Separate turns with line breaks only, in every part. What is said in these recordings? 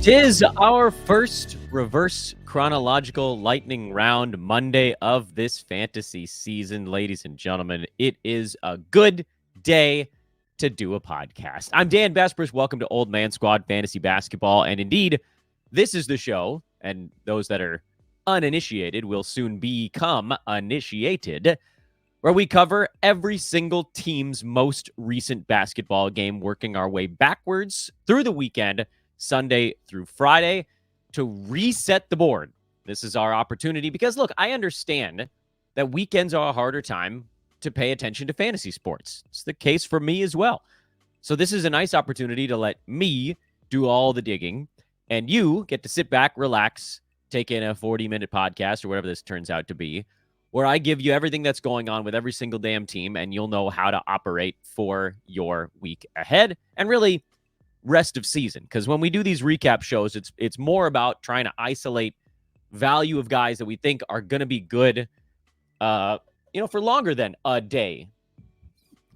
'Tis our first reverse chronological lightning round Monday of this fantasy season, ladies and gentlemen. It is a good day to do a podcast. I'm Dan Vespers. Welcome to Old Man Squad Fantasy Basketball. And indeed, this is the show, and those that are uninitiated will soon become initiated, where we cover every single team's most recent basketball game, working our way backwards through the weekend, Sunday through Friday, to reset the board. This is our opportunity because, look, I understand that weekends are a harder time to pay attention to fantasy sports. It's the case for me as well. So this is a nice opportunity to let me do all the digging, and you get to sit back, relax, take in a 40-minute podcast or whatever this turns out to be, where I give you everything that's going on with every single damn team, and you'll know how to operate for your week ahead and really rest of season. Because when we do these recap shows, it's more about trying to isolate value of guys that we think are going to be good, for longer than a day.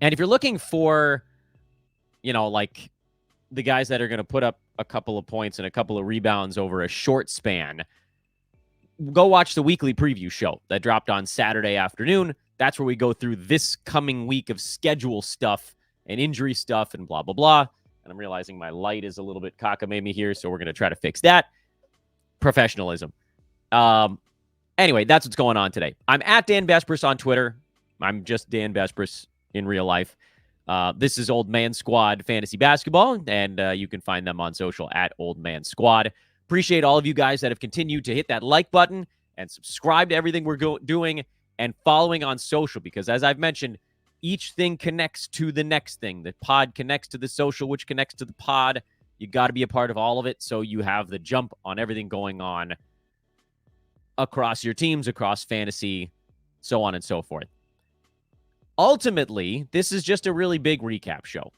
And if you're looking for, like the guys that are going to put up a couple of points and a couple of rebounds over a short span, go watch the weekly preview show that dropped on Saturday afternoon. That's where we go through this coming week of schedule stuff and injury stuff and blah, blah, blah. And I'm realizing my light is a little bit cockamamie here, so we're going to try to fix that. Professionalism. Anyway, that's what's going on today. I'm at Dan Vespers on Twitter. I'm just Dan Vespers in real life. This is Old Man Squad Fantasy Basketball, and you can find them on social at Old Man Squad. Appreciate all of you guys that have continued to hit that like button and subscribe to everything we're doing and following on social, because as I've mentioned, each thing connects to the next thing. The pod connects to the social, which connects to the pod. You got to be a part of all of it so you have the jump on everything going on across your teams, across fantasy, so on and so forth. Ultimately, this is just a really big recap show.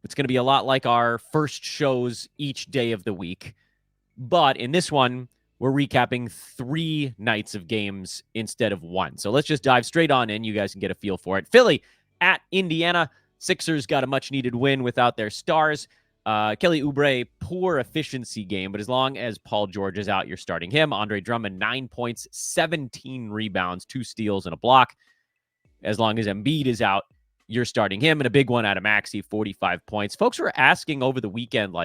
It's going to be a lot like our first shows each day of the week. But in this one, we're recapping 3 nights of games instead of 1. So let's just dive straight on in. You guys can get a feel for it. Philly at Indiana. Sixers got a much-needed win without their stars. Kelly Oubre, poor efficiency game, but as long as Paul George is out, you're starting him. Andre Drummond, 9 points, 17 rebounds, 2 steals, and a block. As long as Embiid is out, you're starting him. And a big one out of Maxey, 45 points. Folks were asking over the weekend,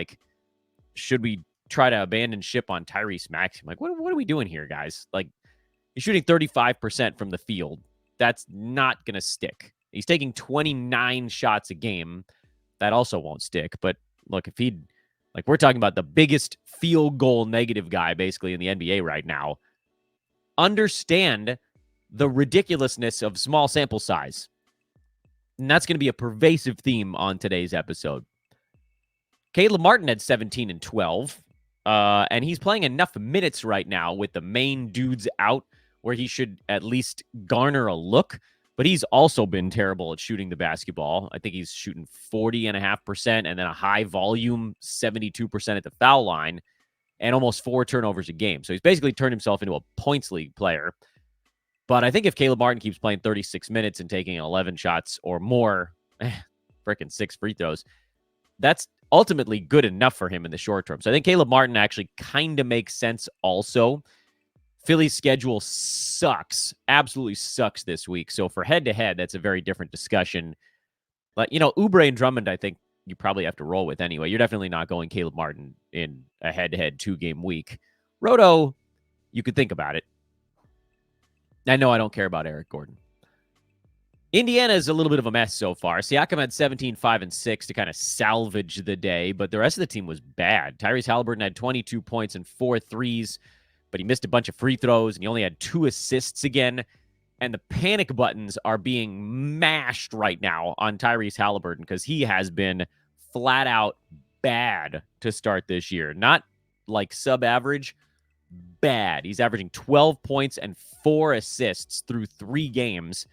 should we try to abandon ship on Tyrese Maxey? I'm like, what are we doing here, guys? He's shooting 35% from the field. That's not going to stick. He's taking 29 shots a game. That also won't stick. But look, if we're talking about the biggest field goal negative guy basically in the NBA right now, understand the ridiculousness of small sample size. And that's going to be a pervasive theme on today's episode. Caleb Martin had 17 and 12. And he's playing enough minutes right now with the main dudes out where he should at least garner a look. But he's also been terrible at shooting the basketball. I think he's shooting 40.5% and then a high volume 72% at the foul line and almost 4 turnovers a game. So he's basically turned himself into a points league player. But I think if Caleb Martin keeps playing 36 minutes and taking 11 shots or more, freaking 6 free throws, that's ultimately good enough for him in the short term. So I think Caleb Martin actually kind of makes sense also. Philly's schedule sucks, absolutely sucks this week. So for head-to-head, that's a very different discussion. But, Oubre and Drummond, I think you probably have to roll with anyway. You're definitely not going Caleb Martin in a head-to-head 2-game week. Roto, you could think about it. I know I don't care about Eric Gordon. Indiana is a little bit of a mess so far. Siakam had 17, 5, and 6 to kind of salvage the day, but the rest of the team was bad. Tyrese Halliburton had 22 points and 4 threes, but he missed a bunch of free throws, and he only had 2 assists again. And the panic buttons are being mashed right now on Tyrese Halliburton because he has been flat out bad to start this year. Not like sub-average, bad. He's averaging 12 points and 4 assists through 3 games.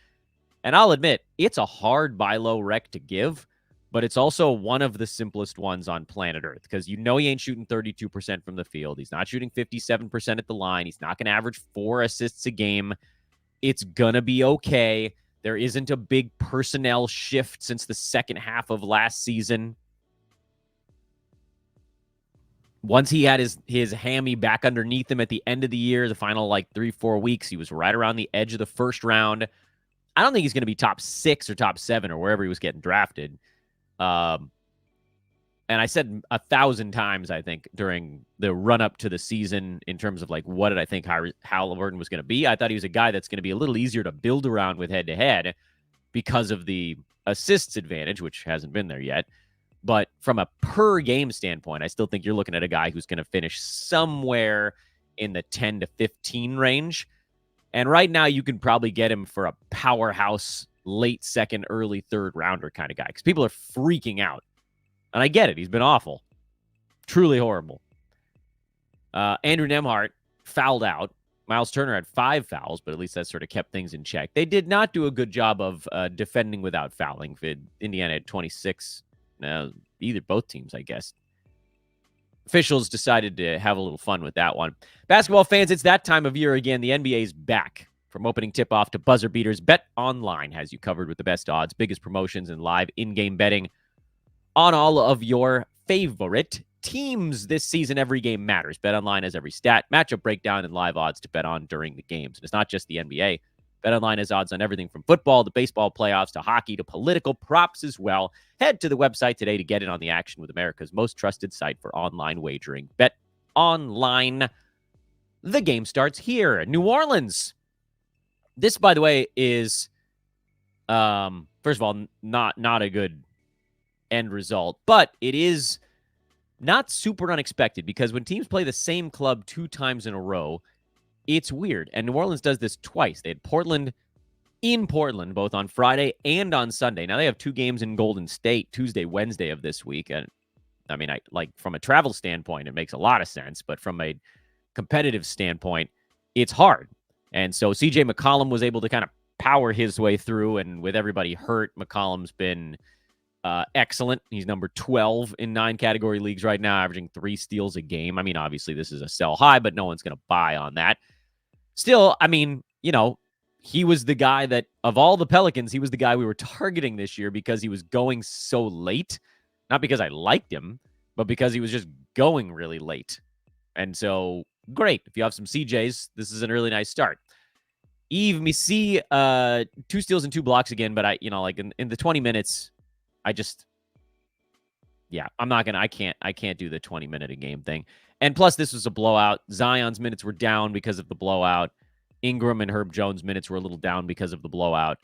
And I'll admit, it's a hard buy low rec to give, but it's also one of the simplest ones on planet Earth because he ain't shooting 32% from the field. He's not shooting 57% at the line. He's not going to average 4 assists a game. It's going to be okay. There isn't a big personnel shift since the second half of last season. once he had his hammy back underneath him at the end of the year, the final 3-4 weeks, he was right around the edge of the first round. I don't think he's going to be top 6 or top 7 or wherever he was getting drafted. And I said 1,000 times, I think, during the run-up to the season in terms of what did I think Halliburton was going to be. I thought he was a guy that's going to be a little easier to build around with head-to-head because of the assists advantage, which hasn't been there yet. But from a per-game standpoint, I still think you're looking at a guy who's going to finish somewhere in the 10 to 15 range. And right now, you can probably get him for a powerhouse late second, early third rounder kind of guy because people are freaking out. And I get it. He's been awful. Truly horrible. Andrew Nembhard fouled out. Miles Turner had 5 fouls, but at least that sort of kept things in check. They did not do a good job of defending without fouling. Indiana had 26. Both teams, I guess. Officials decided to have a little fun with that one. Basketball fans, it's that time of year again. The NBA's back. From opening tip-off to buzzer beaters, Bet Online has you covered with the best odds, biggest promotions, and live in-game betting on all of your favorite teams this season. Every game matters. BetOnline has every stat, matchup breakdown, and live odds to bet on during the games. And it's not just the NBA. BetOnline has odds on everything from football to baseball playoffs to hockey to political props as well. Head to the website today to get in on the action with America's most trusted site for online wagering. BetOnline. The game starts here. New Orleans. This, by the way, is, first of all, not a good end result, but it is not super unexpected because when teams play the same club 2 times in a row, it's weird. And New Orleans does this twice. They had Portland in Portland, both on Friday and on Sunday. Now they have 2 games in Golden State, Tuesday, Wednesday of this week. And I mean, from a travel standpoint, it makes a lot of sense, but from a competitive standpoint, it's hard. And so CJ McCollum was able to kind of power his way through, and with everybody hurt, McCollum's been excellent. He's number 12 in 9 category leagues right now, averaging 3 steals a game. I mean, obviously this is a sell high, but no one's going to buy on that. Still, I mean, he was the guy that, of all the Pelicans, he was the guy we were targeting this year because he was going so late. Not because I liked him, but because he was just going really late. And so, great. If you have some CJs, this is a really nice start. Yves Missi, 2 steals and 2 blocks again, but in the 20 minutes, I'm not going to, I can't do the 20-minute a game thing. And plus, this was a blowout. Zion's minutes were down because of the blowout. Ingram and Herb Jones' minutes were a little down because of the blowout.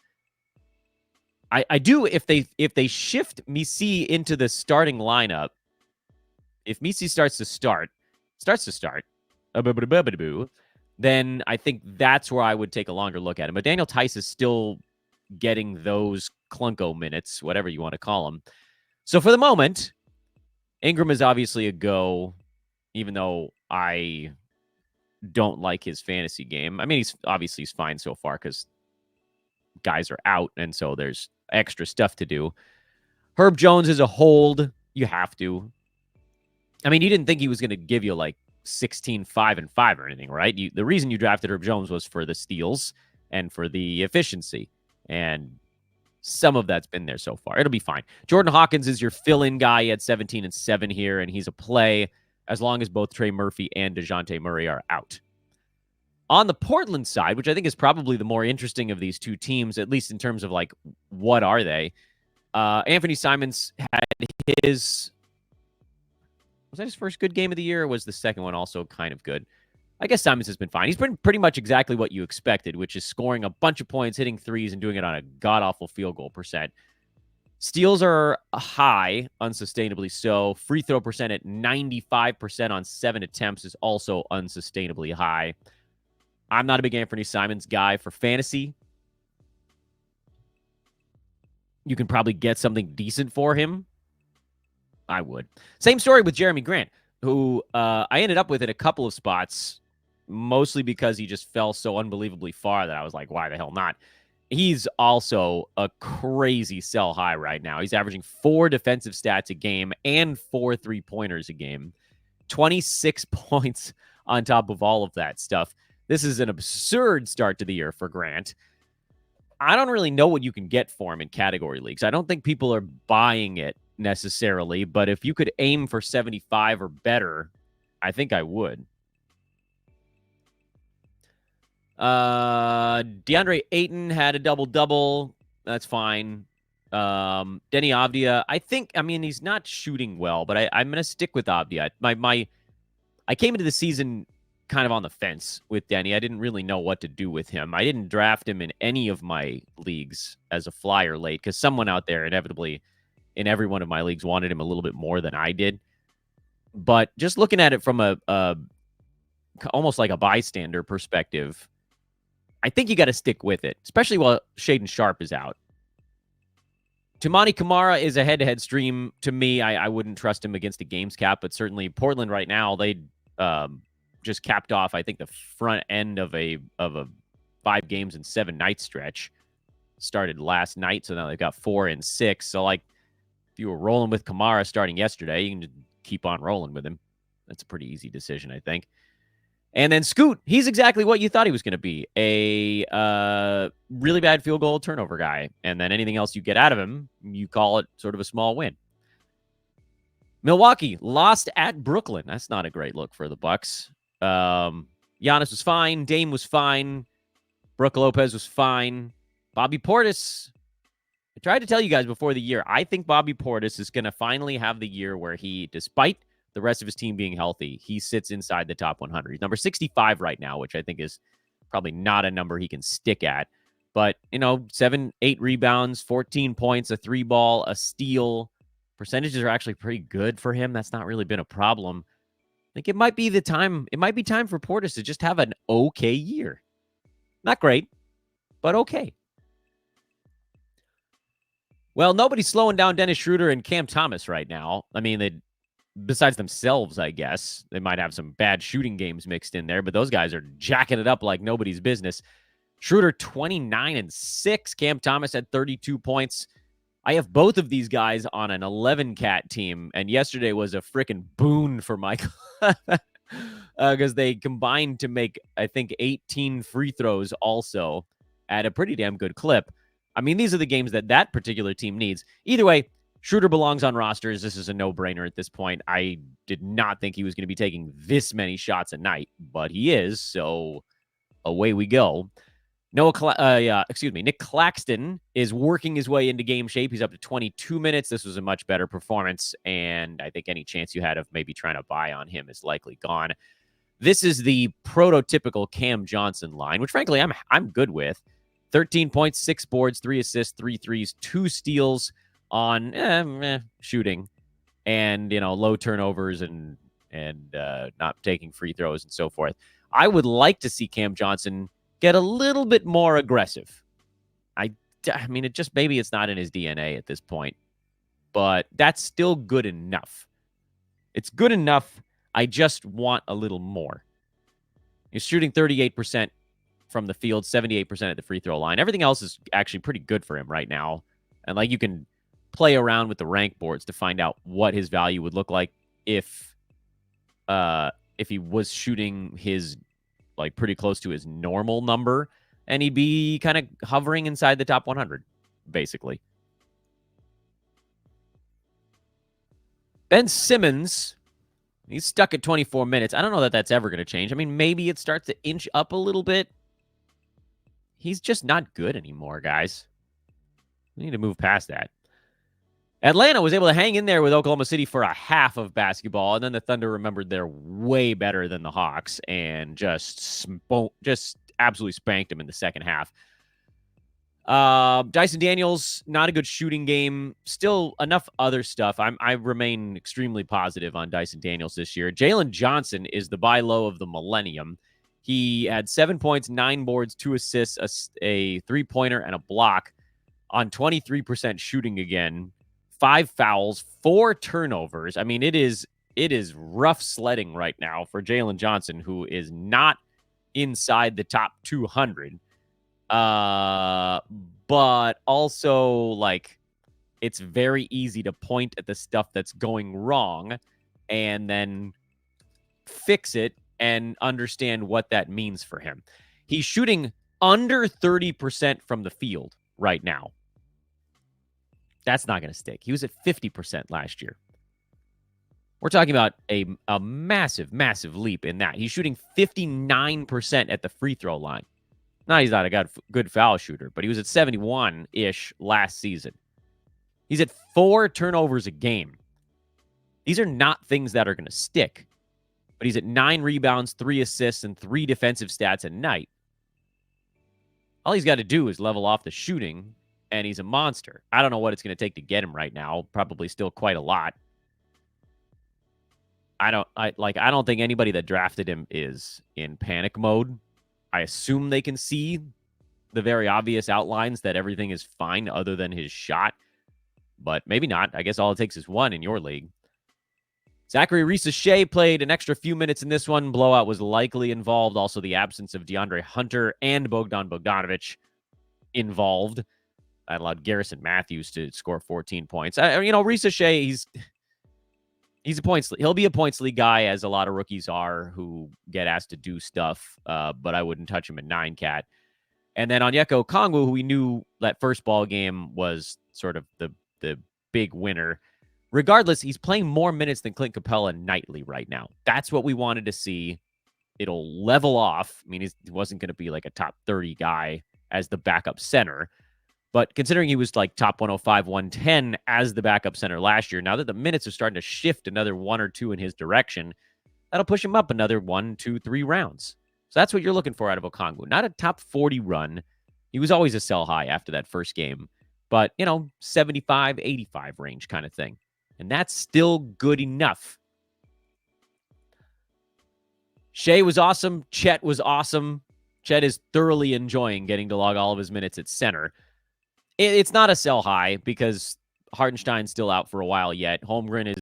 I do, if they shift Missi into the starting lineup, if Missi starts to start, then I think that's where I would take a longer look at him. But Daniel Tice is still getting those clunko minutes, whatever you want to call them. So for the moment, Ingram is obviously a go, even though I don't like his fantasy game. I mean, he's fine so far because guys are out, and so there's extra stuff to do. Herb Jones is a hold. You have to. I mean, you didn't think he was going to give you 16, 5, and 5 or anything, right? The reason you drafted Herb Jones was for the steals and for the efficiency. And some of that's been there so far. It'll be fine. Jordan Hawkins is your fill-in guy. He had 17 and 7 here, and he's a play as long as both Trey Murphy and DeJounte Murray are out. On the Portland side, which I think is probably the more interesting of these 2 teams, at least in terms of what are they? Anthony Simons had his... Was that his first good game of the year, or was the second one also kind of good? I guess Simons has been fine. He's been pretty much exactly what you expected, which is scoring a bunch of points, hitting threes, and doing it on a god-awful field goal percent. Steals are high, unsustainably so. Free throw percent at 95% on 7 attempts is also unsustainably high. I'm not a big Anthony Simons guy for fantasy. You can probably get something decent for him. I would. Same story with Jerami Grant, who I ended up with in a couple of spots, mostly because he just fell so unbelievably far that I was like, why the hell not? He's also a crazy sell high right now. He's averaging 4 defensive stats a game and 4 3-pointers a game. 26 points on top of all of that stuff. This is an absurd start to the year for Grant. I don't really know what you can get for him in category leagues. I don't think people are buying it necessarily, but if you could aim for 75 or better, I think I would. DeAndre Ayton had a double-double. That's fine. Denny Avdia, he's not shooting well, but I'm going to stick with Avdia. I came into the season kind of on the fence with Denny. I didn't really know what to do with him. I didn't draft him in any of my leagues as a flyer late because someone out there inevitably in every one of my leagues wanted him a little bit more than I did. But just looking at it from a almost like a bystander perspective, I think you got to stick with it, especially while Shaedon Sharpe is out. Toumani Camara is a head-to-head stream. To me, I wouldn't trust him against a games cap, but certainly Portland right now, they just capped off, I think, the front end of a 5 games and 7 night stretch. Started last night, so now they've got 4 and 6. So, like, if you were rolling with Camara starting yesterday, you can just keep on rolling with him. That's a pretty easy decision, I think. And then Scoot, he's exactly what you thought he was going to be, a really bad field goal turnover guy. And then anything else you get out of him, you call it sort of a small win. Milwaukee lost at Brooklyn. That's not a great look for the Bucks. Giannis was fine. Dame was fine. Brook Lopez was fine. Bobby Portis, I tried to tell you guys before the year, I think Bobby Portis is going to finally have the year where he, despite the rest of his team being healthy, he sits inside the top 100. He's number 65 right now, which I think is probably not a number he can stick at. But, 7, 8 rebounds, 14 points, a 3-ball, a steal. Percentages are actually pretty good for him. That's not really been a problem. I think it might be time for Portis to just have an okay year. Not great, but okay. Well, nobody's slowing down Dennis Schroder and Cam Thomas right now. I mean, besides themselves, I guess. They might have some bad shooting games mixed in there, but those guys are jacking it up like nobody's business. Schroder, 29 and 6. Cam Thomas had 32 points. I have both of these guys on an 11-cat team, and yesterday was a freaking boon for Michael because they combined to make, I think, 18 free throws also at a pretty damn good clip. I mean, these are the games that particular team needs. Either way, Schroder belongs on rosters. This is a no-brainer at this point. I did not think he was going to be taking this many shots a night, but he is, so away we go. Nick Claxton is working his way into game shape. He's up to 22 minutes. This was a much better performance, and I think any chance you had of maybe trying to buy on him is likely gone. This is the prototypical Cam Johnson line, which frankly I'm good with. 13 points, 6 boards, 3 assists, 3 threes, 2 steals on shooting, and low turnovers and not taking free throws and so forth. I would like to see Cam Johnson get a little bit more aggressive. I mean, maybe it's not in his DNA at this point, but that's still good enough. It's good enough. I just want a little more. He's shooting 38% from the field, 78% at the free throw line. Everything else is actually pretty good for him right now. And you can play around with the rank boards to find out what his value would look like if he was shooting his pretty close to his normal number, and he'd be kind of hovering inside the top 100, basically. Ben Simmons, he's stuck at 24 minutes. I don't know that that's ever going to change. I mean, maybe it starts to inch up a little bit. He's just not good anymore, guys. We need to move past that. Atlanta was able to hang in there with Oklahoma City for a half of basketball, and then the Thunder remembered they're way better than the Hawks and just absolutely spanked them in the second half. Dyson Daniels, not a good shooting game. Still enough other stuff. I remain extremely positive on Dyson Daniels this year. Jalen Johnson is the buy low of the millennium. He had 7 points, 9 boards, 2 assists, a 3-pointer, and a block on 23% shooting again. 5 fouls, 4 turnovers. I mean, it is rough sledding right now for Jalen Johnson, who is not inside the top 200. But also, it's very easy to point at the stuff that's going wrong and then fix it and understand what that means for him. He's shooting under 30% from the field right now. That's not going to stick. He was at 50% last year. We're talking about a massive, massive leap in that. He's shooting 59% at the free throw line. Now, he's not a good foul shooter, but he was at 71-ish last season. He's at 4 turnovers a game. These are not things that are going to stick, but he's at 9 rebounds, 3 assists, and 3 defensive stats a night. All he's got to do is level off the shooting, and he's a monster. I don't know what it's going to take to get him right now. Probably still quite a lot. I don't think anybody that drafted him is in panic mode. I assume they can see the very obvious outlines that everything is fine other than his shot, but maybe not. I guess all it takes is one in your league. Zachary Reese-Shea played an extra few minutes in this one. Blowout was likely involved. Also, the absence of DeAndre Hunter and Bogdan Bogdanovic involved. That allowed Garrison Matthews to score 14 points. Reese-Shea, he's a points league. He'll be a points league guy, as a lot of rookies are who get asked to do stuff, but I wouldn't touch him in 9-cat. And then Onyeka Okongwu, who we knew that first ball game was sort of the big winner. Regardless, he's playing more minutes than Clint Capella nightly right now. That's what we wanted to see. It'll level off. I mean, he wasn't going to be like a top 30 guy as the backup center. But considering he was like top 105, 110 as the backup center last year, now that the minutes are starting to shift another 1 or 2 in his direction, that'll push him up another 1, 2, 3 rounds. So that's what you're looking for out of Okongwu. Not a top 40 run. He was always a sell high after that first game. But, 75, 85 range kind of thing. And that's still good enough. Shea was awesome. Chet was awesome. Chet is thoroughly enjoying getting to log all of his minutes at center. It's not a sell high because Hartenstein's still out for a while yet. Holmgren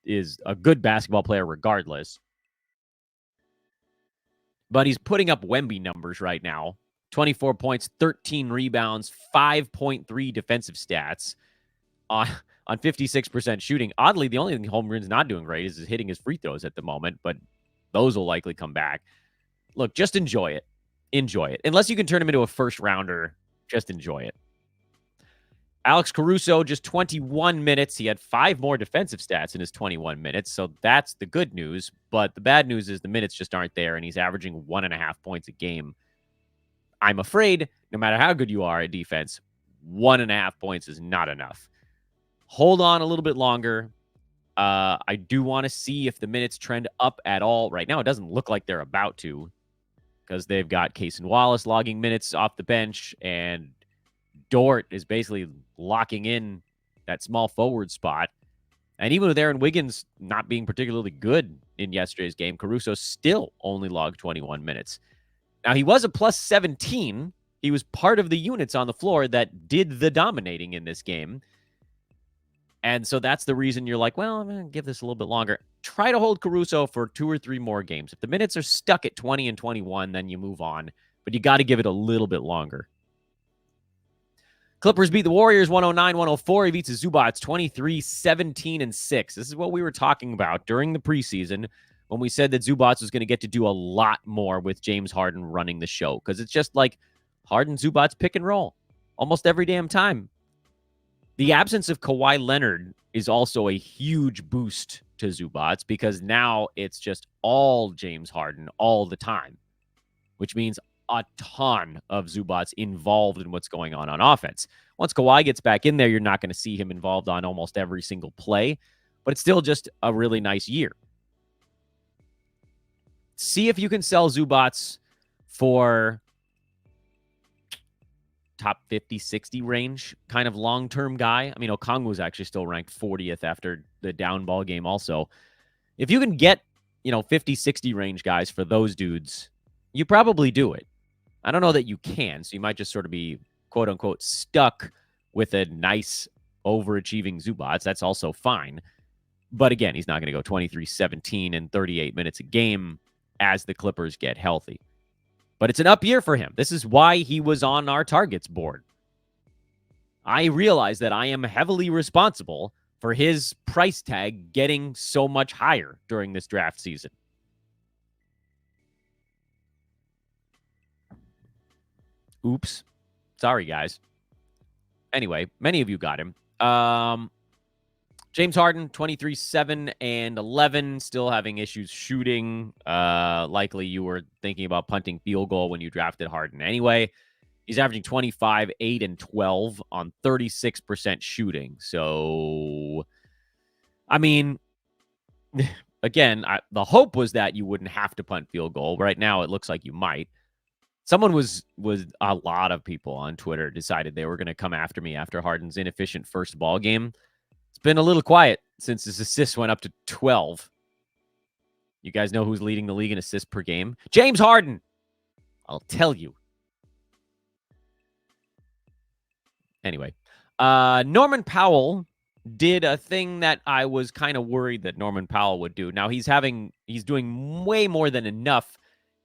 is a good basketball player regardless. But he's putting up Wemby numbers right now. 24 points, 13 rebounds, 5.3 defensive stats on 56% shooting. Oddly, the only thing Holmgren's not doing great is hitting his free throws at the moment, but those will likely come back. Look, just enjoy it. Enjoy it. Unless you can turn him into a first rounder, just enjoy it. Alex Caruso, just 21 minutes. He had 5 more defensive stats in his 21 minutes, so that's the good news. But the bad news is the minutes just aren't there, and he's averaging 1.5 points a game. I'm afraid, no matter how good you are at defense, 1.5 points is not enough. Hold on a little bit longer. I do want to see if the minutes trend up at all. Right now, it doesn't look like they're about to, because they've got Cason Wallace logging minutes off the bench, and Dort is basically locking in that small forward spot. And even with Aaron Wiggins not being particularly good in yesterday's game, Caruso still only logged 21 minutes. Now, he was a plus 17. He was part of the units on the floor that did the dominating in this game. And so that's the reason you're like, well, I'm going to give this a little bit longer. Try to hold Caruso for 2 or 3 more games. If the minutes are stuck at 20 and 21, then you move on. But you got to give it a little bit longer. Clippers beat the Warriors 109-104. He beats the Zubats 23-17-6. This is what we were talking about during the preseason when we said that Zubats was going to get to do a lot more with James Harden running the show, because it's just like Harden, Zubats pick and roll almost every damn time. The absence of Kawhi Leonard is also a huge boost to Zubats, because now it's just all James Harden all the time, which means a ton of Zubats involved in what's going on offense. Once Kawhi gets back in there, you're not going to see him involved on almost every single play, but it's still just a really nice year. See if you can sell Zubats for top 50, 60 range kind of long-term guy. I mean, Okongwu was actually still ranked 40th after the down ball game also. If you can get, 50, 60 range guys for those dudes, you probably do it. I don't know that you can, so you might just sort of be, quote-unquote, stuck with a nice, overachieving Zubats. That's also fine. But again, he's not going to go 23-17 and 38 minutes a game as the Clippers get healthy. But it's an up year for him. This is why he was on our targets board. I realize that I am heavily responsible for his price tag getting so much higher during this draft season. Oops. Sorry, guys. Anyway, many of you got him. James Harden, 23, 7, and 11, still having issues shooting. Likely you were thinking about punting field goal when you drafted Harden anyway. He's averaging 25, 8, and 12 on 36% shooting. So, I mean, again, the hope was that you wouldn't have to punt field goal. Right now, it looks like you might. Someone was a lot of people on Twitter decided they were going to come after me after Harden's inefficient first ball game. It's been a little quiet since his assists went up to 12. You guys know who's leading the league in assists per game? James Harden. I'll tell you. Anyway, Norman Powell did a thing that I was kind of worried that Norman Powell would do. Now he's doing way more than enough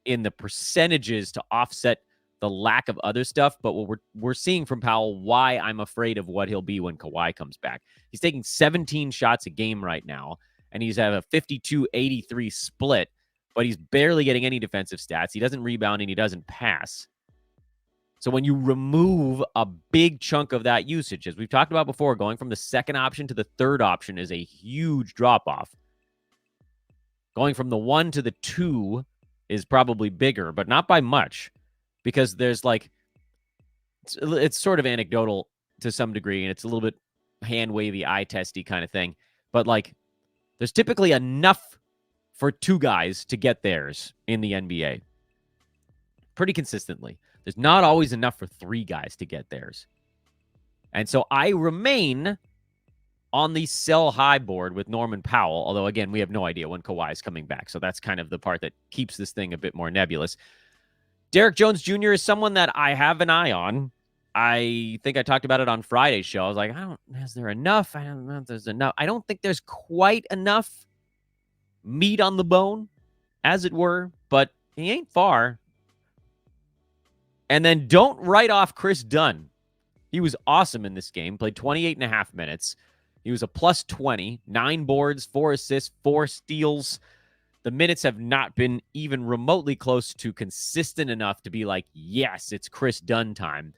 in the percentages to offset the lack of other stuff, but what we're seeing from Powell, why I'm afraid of what he'll be when Kawhi comes back. He's taking 17 shots a game right now, and he's at a 52-83 split, but he's barely getting any defensive stats. He doesn't rebound, and he doesn't pass. So when you remove a big chunk of that usage, as we've talked about before, going from the second option to the third option is a huge drop-off. Going from the 1 to the 2 is probably bigger, but not by much. Because there's it's sort of anecdotal to some degree, and it's a little bit hand-wavy, eye-testy kind of thing. But, there's typically enough for two guys to get theirs in the NBA. Pretty consistently. There's not always enough for three guys to get theirs. And so I remain on the sell high board with Norman Powell, although, again, we have no idea when Kawhi is coming back. So that's kind of the part that keeps this thing a bit more nebulous. Derek Jones Jr. is someone that I have an eye on. I think I talked about it on Friday's show. I was like, is there enough? I don't know if there's enough. I don't think there's quite enough meat on the bone, as it were, but he ain't far. And then don't write off Chris Dunn. He was awesome in this game, played 28 and a half minutes. He was a plus 20, 9 boards, 4 assists, 4 steals. The minutes have not been even remotely close to consistent enough to be like, yes, it's Chris Dunn time.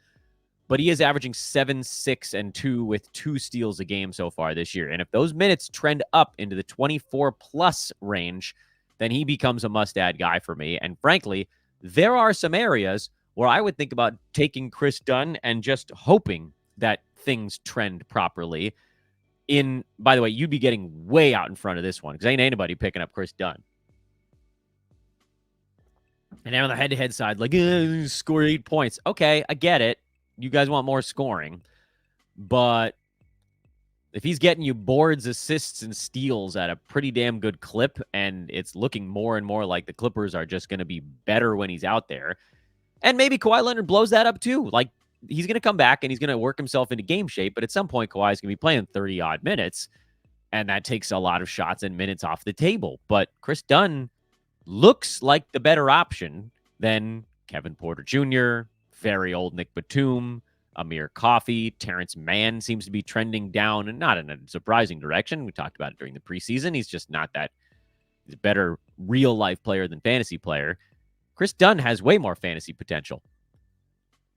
But he is averaging 7, 6, and 2 with 2 steals a game so far this year. And if those minutes trend up into the 24-plus range, then he becomes a must-add guy for me. And frankly, there are some areas where I would think about taking Chris Dunn and just hoping that things trend properly. By the way, you'd be getting way out in front of this one because ain't anybody picking up Chris Dunn. And then on the head-to-head side, score 8 points. Okay, I get it. You guys want more scoring. But if he's getting you boards, assists, and steals at a pretty damn good clip, and it's looking more and more like the Clippers are just going to be better when he's out there, and maybe Kawhi Leonard blows that up too. He's going to come back, and he's going to work himself into game shape, but at some point, Kawhi's going to be playing 30-odd minutes, and that takes a lot of shots and minutes off the table. But Chris Dunn looks like the better option than Kevin Porter Jr., very old Nick Batum, Amir Coffey, Terrence Mann seems to be trending down, and not in a surprising direction. We talked about it during the preseason. He's just not that. He's a better real-life player than fantasy player. Chris Dunn has way more fantasy potential.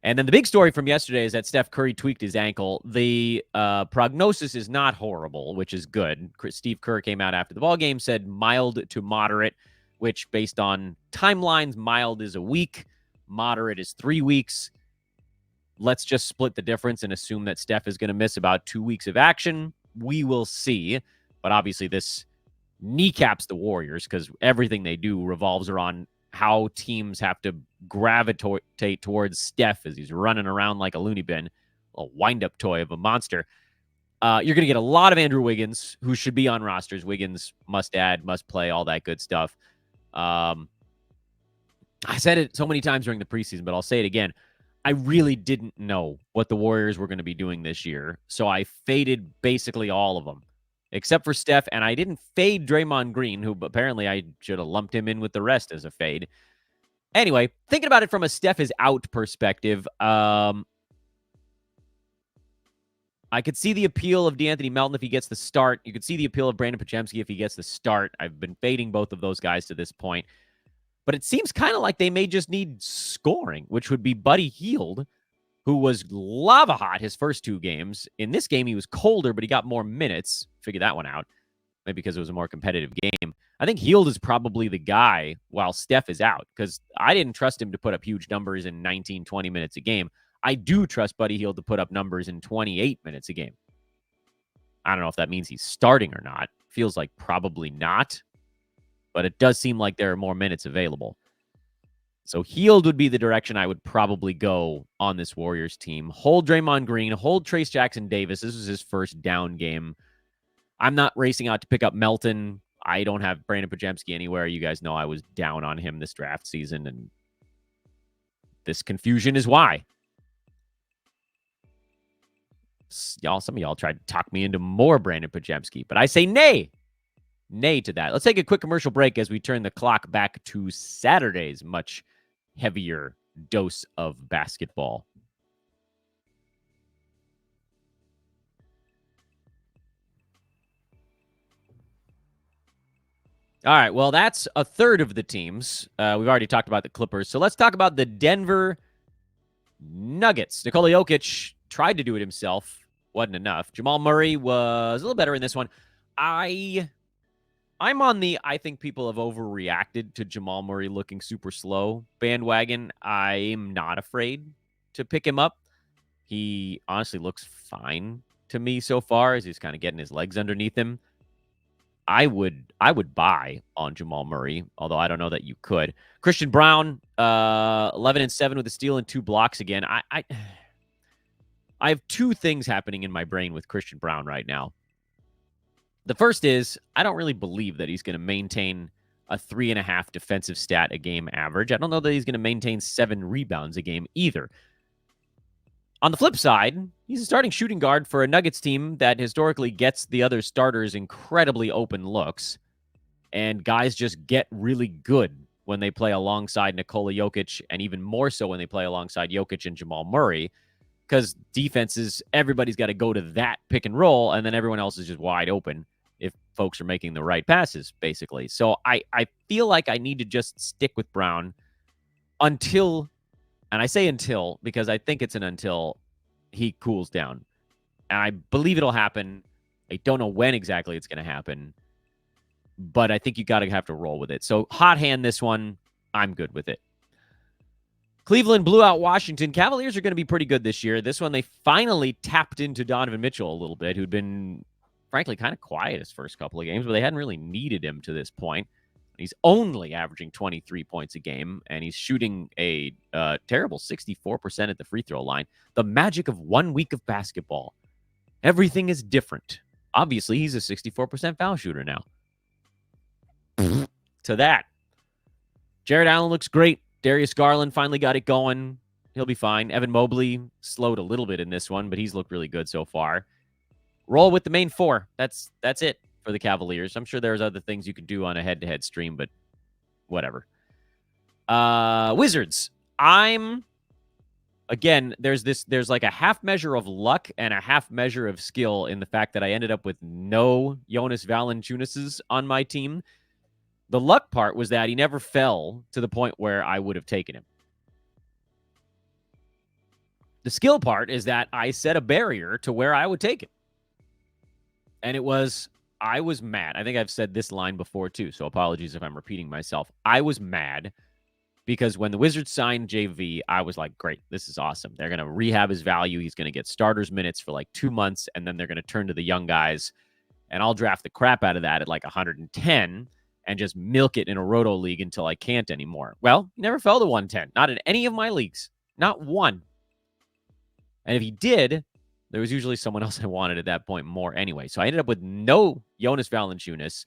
And then the big story from yesterday is that Steph Curry tweaked his ankle. The prognosis is not horrible, which is good. Steve Kerr came out after the ballgame, said mild to moderate, which based on timelines, mild is a week, moderate is 3 weeks. Let's just split the difference and assume that Steph is going to miss about 2 weeks of action. We will see. But obviously this kneecaps the Warriors because everything they do revolves around how teams have to gravitate towards Steph as he's running around like a loony bin, a wind-up toy of a monster. You're going to get a lot of Andrew Wiggins, who should be on rosters. Wiggins must add, must play, all that good stuff. I said it so many times during the preseason, but I'll say it again. I really didn't know what the Warriors were going to be doing this year, so I faded basically all of them, except for Steph, and I didn't fade Draymond Green, who apparently I should have lumped him in with the rest as a fade. Anyway, thinking about it from a Steph is out perspective, I could see the appeal of DeAnthony Melton if he gets the start. You could see the appeal of Brandon Podziemski if he gets the start. I've been fading both of those guys to this point. But it seems kind of like they may just need scoring, which would be Buddy Hield. who was lava hot his first 2 games. In this game, he was colder, but he got more minutes. Figure that one out. Maybe because it was a more competitive game. I think Hield is probably the guy while Steph is out, because I didn't trust him to put up huge numbers in 19, 20 minutes a game. I do trust Buddy Hield to put up numbers in 28 minutes a game. I don't know if that means he's starting or not. Feels like probably not, but it does seem like there are more minutes available. So Hield would be the direction I would probably go on this Warriors team. Hold Draymond Green, hold Trace Jackson Davis. This was his first down game. I'm not racing out to pick up Melton. I don't have Brandon Podziemski anywhere. You guys know I was down on him this draft season, and this confusion is why. Some of y'all tried to talk me into more Brandon Podziemski, but I say nay. Nay to that. Let's take a quick commercial break as we turn the clock back to Saturday's much heavier dose of basketball. All right, well, that's a third of the teams. We've already talked about the Clippers, so let's talk about the Denver Nuggets. Nikola Jokic tried to do it himself. Wasn't enough. Jamal Murray was a little better in this one. I'm on the I think people have overreacted to Jamal Murray looking super slow bandwagon. I'm not afraid to pick him up. He honestly looks fine to me so far as he's kind of getting his legs underneath him. I would buy on Jamal Murray, although I don't know that you could. Christian Brown, 11-7 with a steal and 2 blocks again. I have 2 things happening in my brain with Christian Brown right now. The first is I don't really believe that he's going to maintain a 3.5 defensive stat a game average. I don't know that he's going to maintain 7 rebounds a game either. On the flip side, he's a starting shooting guard for a Nuggets team that historically gets the other starters incredibly open looks, and guys just get really good when they play alongside Nikola Jokic, and even more so when they play alongside Jokic and Jamal Murray, because defenses, everybody's got to go to that pick and roll, and then everyone else is just wide open if folks are making the right passes, basically. So I feel like I need to just stick with Brown until, and I say until because I think it's an until he cools down. And I believe it'll happen. I don't know when exactly it's going to happen, but I think you got to have to roll with it. So hot hand this one, I'm good with it. Cleveland blew out Washington. Cavaliers are going to be pretty good this year. This one, they finally tapped into Donovan Mitchell a little bit, who'd been, frankly, kind of quiet his first couple of games, but they hadn't really needed him to this point. He's only averaging 23 points a game, and he's shooting a terrible 64% at the free throw line. The magic of 1 week of basketball. Everything is different. Obviously, he's a 64% foul shooter now. To that. Jared Allen looks great. Darius Garland finally got it going. He'll be fine. Evan Mobley slowed a little bit in this one, but he's looked really good so far. Roll with the main 4. That's it for the Cavaliers. I'm sure there's other things you could do on a head-to-head stream, but whatever. Wizards. There's like a half measure of luck and a half measure of skill in the fact that I ended up with no Jonas Valanciunas on my team. The luck part was that he never fell to the point where I would have taken him. The skill part is that I set a barrier to where I would take him. And I was mad. I think I've said this line before too, so apologies if I'm repeating myself. I was mad because when the Wizards signed JV, I was like, great, this is awesome. They're going to rehab his value. He's going to get starters minutes for like 2 months, and then they're going to turn to the young guys, and I'll draft the crap out of that at like 110 and just milk it in a roto league until I can't anymore. Well, he never fell to 110. Not in any of my leagues. Not one. And if he did, there was usually someone else I wanted at that point more anyway. So I ended up with no Jonas Valanciunas.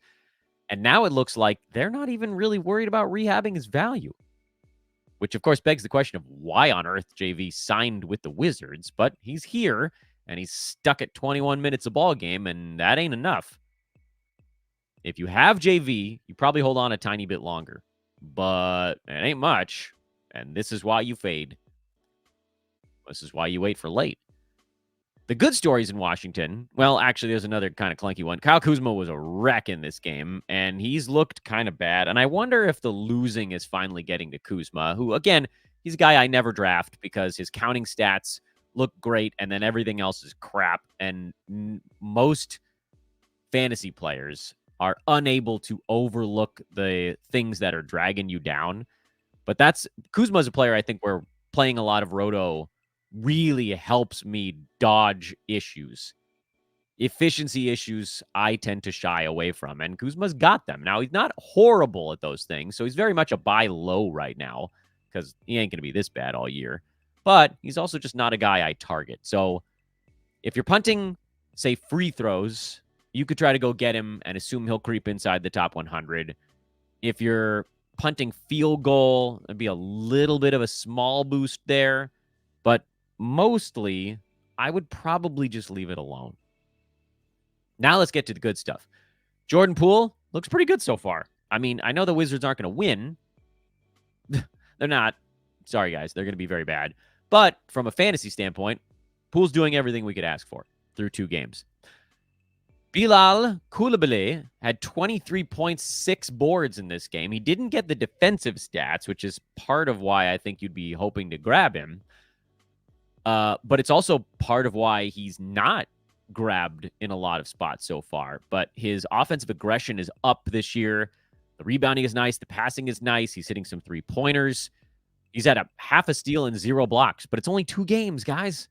And now it looks like they're not even really worried about rehabbing his value. Which, of course, begs the question of why on earth JV signed with the Wizards. But he's here, and he's stuck at 21 minutes a ball game, and that ain't enough. If you have JV, you probably hold on a tiny bit longer. But it ain't much. And this is why you fade. This is why you wait for late. The good stories in Washington, well, actually, there's another kind of clunky one. Kyle Kuzma was a wreck in this game, and he's looked kind of bad. And I wonder if the losing is finally getting to Kuzma, who, again, he's a guy I never draft because his counting stats look great, and then everything else is crap. And most fantasy players are unable to overlook the things that are dragging you down. But Kuzma's a player I think where playing a lot of Roto really helps me dodge issues. Efficiency issues I tend to shy away from, and Kuzma's got them. Now, he's not horrible at those things, so he's very much a buy low right now because he ain't going to be this bad all year. But he's also just not a guy I target. So if you're punting, say, free throws, you could try to go get him and assume he'll creep inside the top 100. If you're punting field goal, it'd be a little bit of a small boost there. But mostly, I would probably just leave it alone. Now let's get to the good stuff. Jordan Poole looks pretty good so far. I mean, I know the Wizards aren't going to win. They're not. Sorry, guys. They're going to be very bad. But from a fantasy standpoint, Poole's doing everything we could ask for through 2 games. Bilal Coulibaly had 23.6 boards in this game. He didn't get the defensive stats, which is part of why I think you'd be hoping to grab him. But it's also part of why he's not grabbed in a lot of spots so far. But his offensive aggression is up this year. The rebounding is nice. The passing is nice. He's hitting some 3-pointers. He's had a half a steal and 0 blocks, but it's only 2 games, guys.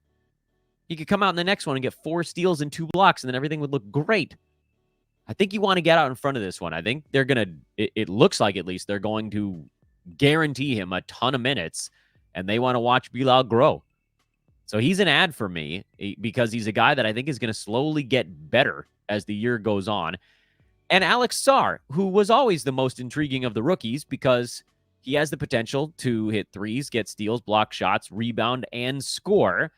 He could come out in the next one and get 4 steals and 2 blocks, and then everything would look great. I think you want to get out in front of this one. I think they're going to, it looks like at least, they're going to guarantee him a ton of minutes, and they want to watch Bilal grow. So he's an ad for me because he's a guy that I think is going to slowly get better as the year goes on. And Alex Sarr, who was always the most intriguing of the rookies because he has the potential to hit threes, get steals, block shots, rebound, and score,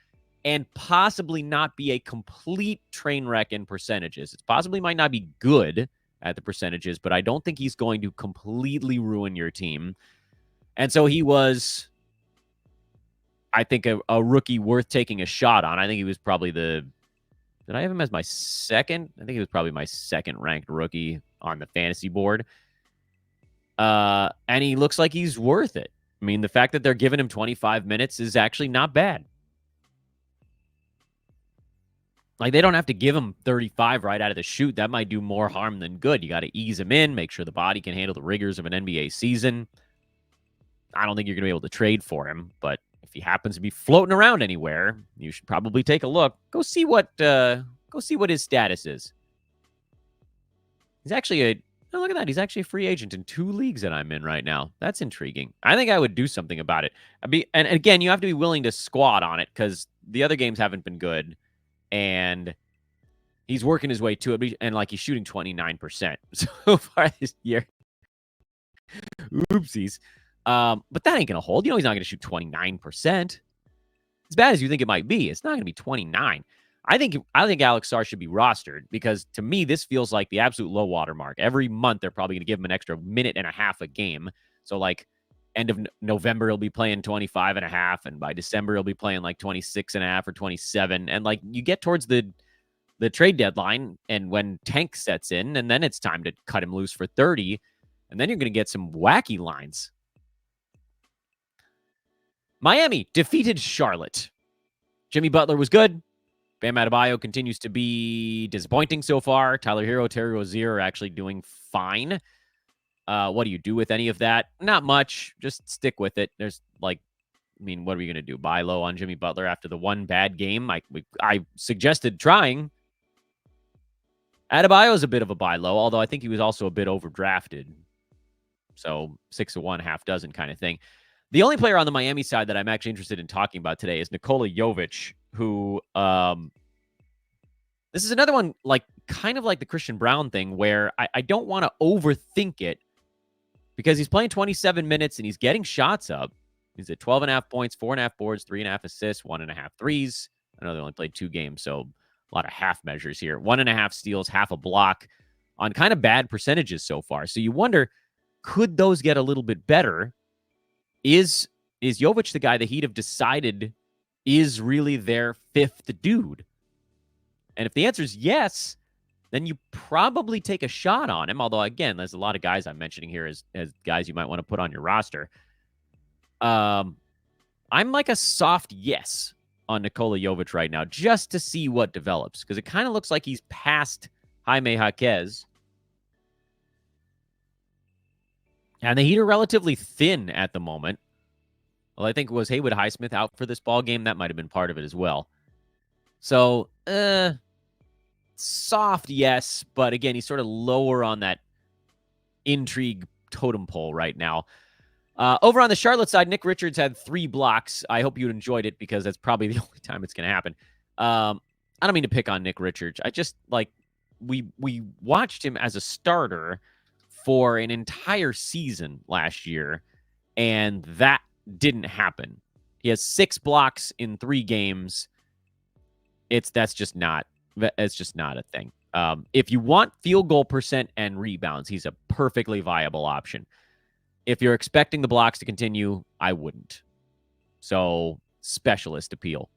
and possibly not be a complete train wreck in percentages. It possibly might not be good at the percentages, but I don't think he's going to completely ruin your team. And so he was, I think, a rookie worth taking a shot on. I think he was probably did I have him as my second? I think he was probably my second ranked rookie on the fantasy board. And he looks like he's worth it. I mean, the fact that they're giving him 25 minutes is actually not bad. Like, they don't have to give him 35 right out of the chute. That might do more harm than good. You got to ease him in, make sure the body can handle the rigors of an NBA season. I don't think you're going to be able to trade for him, but if he happens to be floating around anywhere, you should probably take a look. Go see what his status is. He's actually look at that. He's actually a free agent in 2 leagues that I'm in right now. That's intriguing. I think I would do something about it. And again, you have to be willing to squat on it because the other games haven't been good. And he's working his way to it. And like, he's shooting 29% so far this year. Oopsies. But that ain't going to hold. You know, he's not going to shoot 29%. As bad as you think it might be, it's not going to be 29. I think Alex Sarr should be rostered because to me, this feels like the absolute low water mark. Every month, they're probably going to give him an extra minute and a half a game. So like end of November, he'll be playing 25 and a half. And by December, he'll be playing like 26 and a half or 27. And like, you get towards the trade deadline and when tank sets in, and then it's time to cut him loose for 30. And then you're going to get some wacky lines. Miami defeated Charlotte. Jimmy Butler was good. Bam Adebayo continues to be disappointing so far. Tyler Hero, Terry Rozier are actually doing fine. What do you do with any of that? Not much. Just stick with it. There's like, I mean, what are we going to do? Buy low on Jimmy Butler after the one bad game? I suggested trying. Adebayo is a bit of a buy low, although I think he was also a bit overdrafted. So 6 of 1, half dozen kind of thing. The only player on the Miami side that I'm actually interested in talking about today is Nikola Jovic, who this is another one like kind of like the Christian Brown thing where I don't want to overthink it because he's playing 27 minutes and he's getting shots up. He's at 12.5 points, 4.5 boards, 3.5 assists, 1.5 threes. I know they only played 2 games, so a lot of half measures here. 1.5 steals, half a block on kind of bad percentages so far. So you wonder, could those get a little bit better? Is Jovic the guy the Heat have decided is really their 5th dude? And if the answer is yes, then you probably take a shot on him. Although, again, there's a lot of guys I'm mentioning here as guys you might want to put on your roster. I'm like a soft yes on Nikola Jovic right now, just to see what develops, because it kind of looks like he's past Jaime Jaquez. And the Heat are relatively thin at the moment. Well, I think it was Haywood Highsmith out for this ball game. That might have been part of it as well. So, soft yes, but again, he's sort of lower on that intrigue totem pole right now. Over on the Charlotte side, Nick Richards had 3 blocks. I hope you enjoyed it, because that's probably the only time it's going to happen. I don't mean to pick on Nick Richards. I just, like, we watched him as a starter for an entire season last year, and that didn't happen. He has 6 blocks in 3 games. It's just not a thing. If you want field goal percent and rebounds, he's a perfectly viable option. If you're expecting the blocks to continue, I wouldn't. So, specialist appeal.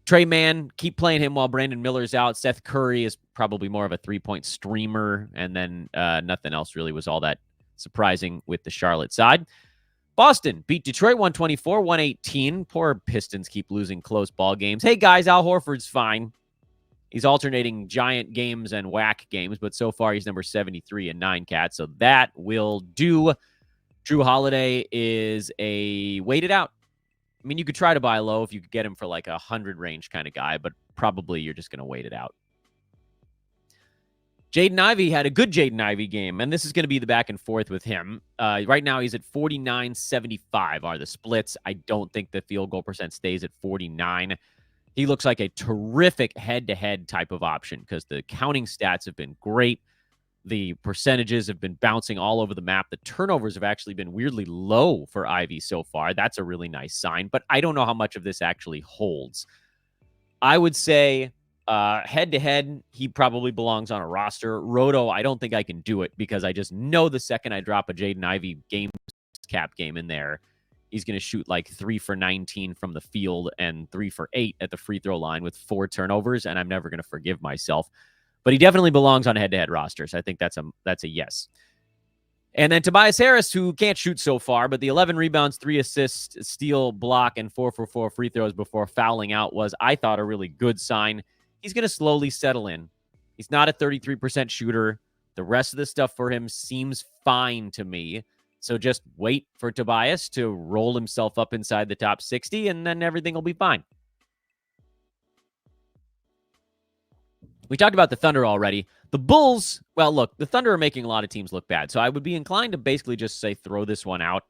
Trey Mann, keep playing him while Brandon Miller's out. Seth Curry is probably more of a 3-point streamer, and then nothing else really was all that surprising with the Charlotte side. Boston beat Detroit 124-118. Poor Pistons keep losing close ball games. Hey, guys, Al Horford's fine. He's alternating giant games and whack games, but so far he's number 73 in 9 cats, so that will do. Drew Holiday is a waited out. I mean, you could try to buy low if you could get him for like 100 range kind of guy, but probably you're just going to wait it out. Jaden Ivey had a good Jaden Ivey game, and this is going to be the back and forth with him. Right now, he's at 49-75 are the splits. I don't think the field goal percent stays at 49. He looks like a terrific head-to-head type of option because the counting stats have been great. The percentages have been bouncing all over the map. The turnovers have actually been weirdly low for Ivy so far. That's a really nice sign, but I don't know how much of this actually holds. I would say head-to-head, he probably belongs on a roster. Roto, I don't think I can do it because I just know the second I drop a Jaden Ivey cap game in there, he's going to shoot like 3 for 19 from the field and 3 for 8 at the free throw line with 4 turnovers, and I'm never going to forgive myself. But he definitely belongs on head-to-head rosters. I think that's a yes. And then Tobias Harris, who can't shoot so far, but the 11 rebounds, 3 assists, steal, block, and 4 for 4 free throws before fouling out was, I thought, a really good sign. He's going to slowly settle in. He's not a 33% shooter. The rest of the stuff for him seems fine to me. So just wait for Tobias to roll himself up inside the top 60, and then everything will be fine. We talked about the Thunder already. The Bulls, well, look, the Thunder are making a lot of teams look bad. So I would be inclined to basically just say throw this one out.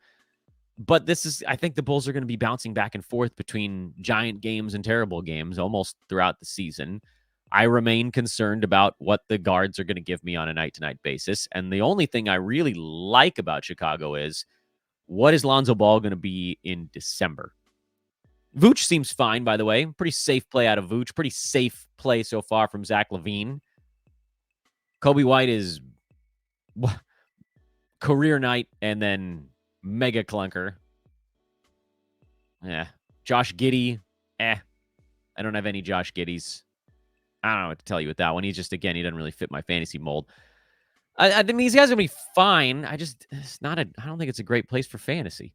But I think the Bulls are going to be bouncing back and forth between giant games and terrible games almost throughout the season. I remain concerned about what the guards are going to give me on a night-to-night basis. And the only thing I really like about Chicago is, what is Lonzo Ball going to be in December? Vooch seems fine, by the way. Pretty safe play out of Vooch. Pretty safe play so far from Zach LaVine. Kobe White is career night and then mega clunker. Yeah. Josh Giddey. I don't have any Josh Giddeys. I don't know what to tell you with that one. He's just, again, he doesn't really fit my fantasy mold. I think these guys are going to be fine. I don't think it's a great place for fantasy.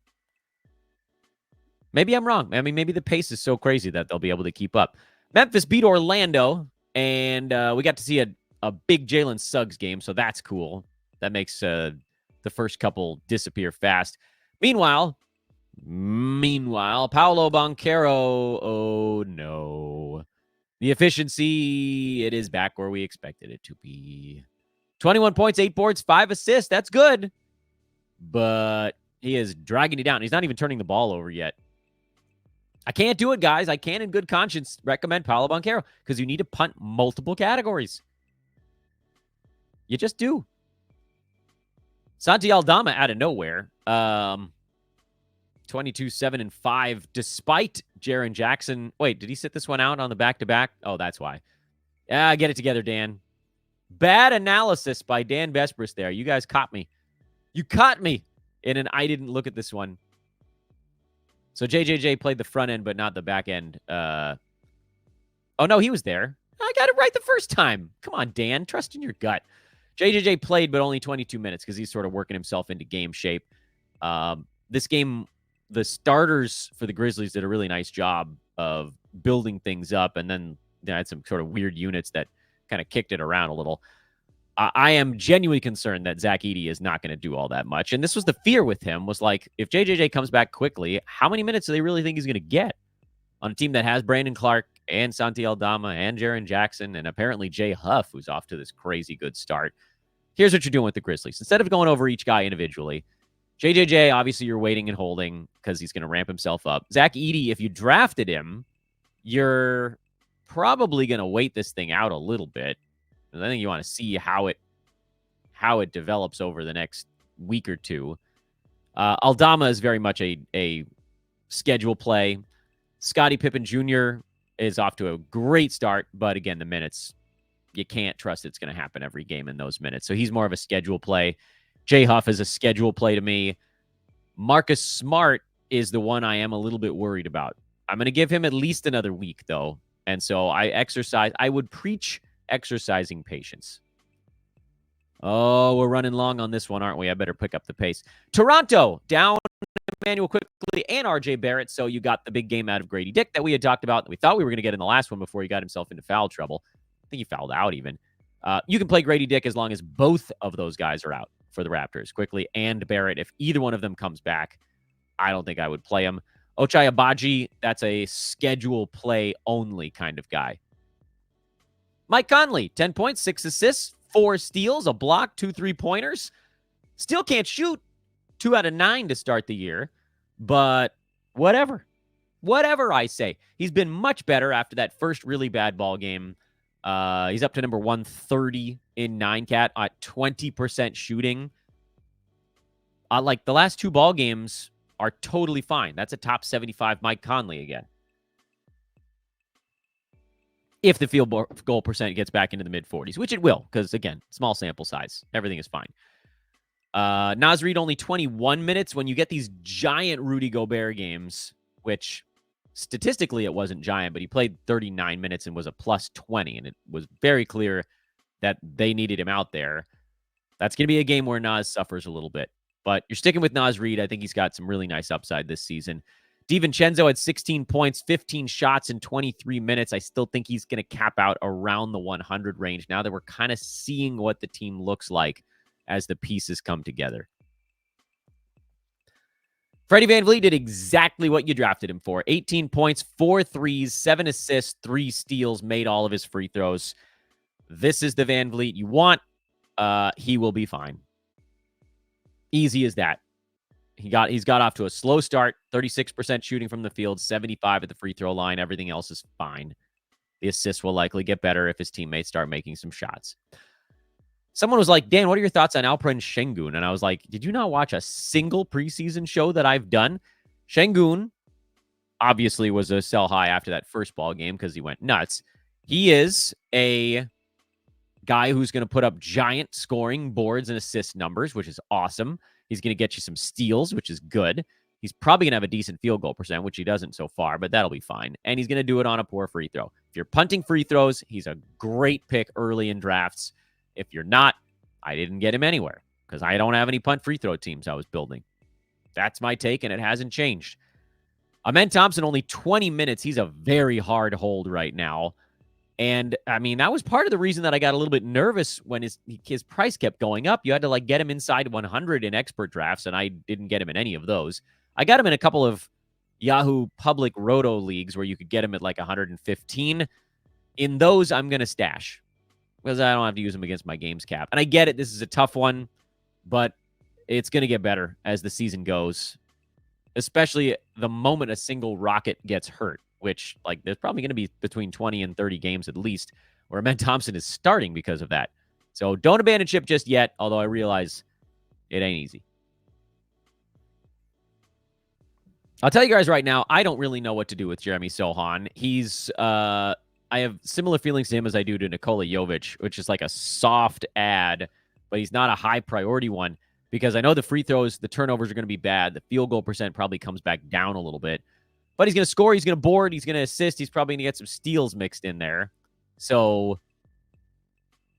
Maybe I'm wrong. I mean, maybe the pace is so crazy that they'll be able to keep up. Memphis beat Orlando, and we got to see a big Jalen Suggs game, so that's cool. That makes the first couple disappear fast. Meanwhile, Paolo Banchero, oh no. The efficiency, it is back where we expected it to be. 21 points, 8 boards, 5 assists. That's good. But he is dragging you down. He's not even turning the ball over yet. I can't do it, guys. I can't in good conscience recommend Paolo Banchero because you need to punt multiple categories. You just do. Santi Aldama out of nowhere. 22, 7, and 5, despite Jaren Jackson. Wait, did he sit this one out on the back-to-back? Oh, that's why. Get it together, Dan. Bad analysis by Dan Besbris there. You guys caught me. You caught me in an I didn't look at this one. So JJJ played the front end, but not the back end. Oh, no, he was there. I got it right the first time. Come on, Dan. Trust in your gut. JJJ played, but only 22 minutes because he's sort of working himself into game shape. This game, the starters for the Grizzlies did a really nice job of building things up, and then they had some sort of weird units that kind of kicked it around a little. I am genuinely concerned that Zach Edey is not going to do all that much. And this was the fear with him, was like, if JJJ comes back quickly, how many minutes do they really think he's going to get on a team that has Brandon Clark and Santi Aldama and Jaren Jackson and apparently Jay Huff, who's off to this crazy good start? Here's what you're doing with the Grizzlies. Instead of going over each guy individually, JJJ, obviously you're waiting and holding because he's going to ramp himself up. Zach Edey, if you drafted him, you're probably going to wait this thing out a little bit. I think you want to see how it develops over the next week or two. Aldama is very much a schedule play. Scottie Pippen Jr. is off to a great start, but again, the minutes, you can't trust it's going to happen every game in those minutes. So he's more of a schedule play. Jay Huff is a schedule play to me. Marcus Smart is the one I am a little bit worried about. I'm going to give him at least another week, though. And so I would preach exercising patience. Oh, we're running long on this one, aren't we? I better pick up the pace. Toronto down Emmanuel Quickly and RJ Barrett. So you got the big game out of Grady Dick that we had talked about. We thought we were going to get in the last one before he got himself into foul trouble. I think he fouled out even. You can play Grady Dick as long as both of those guys are out for the Raptors, Quickly and Barrett. If either one of them comes back, I don't think I would play him. Ochai Agbaji, that's a schedule play only kind of guy. Mike Conley, 10 points, 6 assists, 4 steals, a block, 2 3-pointers. Still can't shoot. 2 out of 9 to start the year. But whatever. Whatever, I say. He's been much better after that first really bad ball game. He's up to number 130 in 9-cat at 20% shooting. Like the last 2 ball games are totally fine. That's a top 75 Mike Conley again. If the field goal percent gets back into the mid-40s, which it will, because, again, small sample size. Everything is fine. Naz Reid only 21 minutes. When you get these giant Rudy Gobert games, which statistically it wasn't giant, but he played 39 minutes and was a plus 20, and it was very clear that they needed him out there. That's going to be a game where Naz suffers a little bit. But you're sticking with Naz Reid. I think he's got some really nice upside this season. DiVincenzo had 16 points, 15 shots in 23 minutes. I still think he's going to cap out around the 100 range now that we're kind of seeing what the team looks like as the pieces come together. Freddie VanVleet did exactly what you drafted him for. 18 points, 4 threes, 7 assists, 3 steals, made all of his free throws. This is the VanVleet you want. He will be fine. Easy as that. He's got off to a slow start, 36% shooting from the field, 75 at the free throw line. Everything else is fine. The assists will likely get better if his teammates start making some shots. Someone was like, Dan, what are your thoughts on Alperen Şengün? And I was like, did you not watch a single preseason show that I've done? Şengün obviously was a sell high after that first ball game because he went nuts. He is a guy who's going to put up giant scoring boards and assist numbers, which is awesome. He's going to get you some steals, which is good. He's probably going to have a decent field goal percent, which he doesn't so far, but that'll be fine. And he's going to do it on a poor free throw. If you're punting free throws, he's a great pick early in drafts. If you're not, I didn't get him anywhere because I don't have any punt free throw teams I was building. That's my take, and it hasn't changed. Amen Thompson, only 20 minutes. He's a very hard hold right now. And, I mean, that was part of the reason that I got a little bit nervous when his price kept going up. You had to, get him inside 100 in expert drafts, and I didn't get him in any of those. I got him in a couple of Yahoo public roto leagues where you could get him at, 115. In those, I'm going to stash because I don't have to use him against my games cap. And I get it. This is a tough one, but it's going to get better as the season goes, especially the moment a single Rocket gets hurt, which, there's probably going to be between 20 and 30 games at least where Amen Thompson is starting because of that. So don't abandon ship just yet, although I realize it ain't easy. I'll tell you guys right now, I don't really know what to do with Jeremy Sochan. He's, I have similar feelings to him as I do to Nikola Jovic, which is like a soft ad, but he's not a high priority one because I know the free throws, the turnovers are going to be bad. The field goal percent probably comes back down a little bit. But he's going to score, he's going to board, he's going to assist, he's probably going to get some steals mixed in there. So,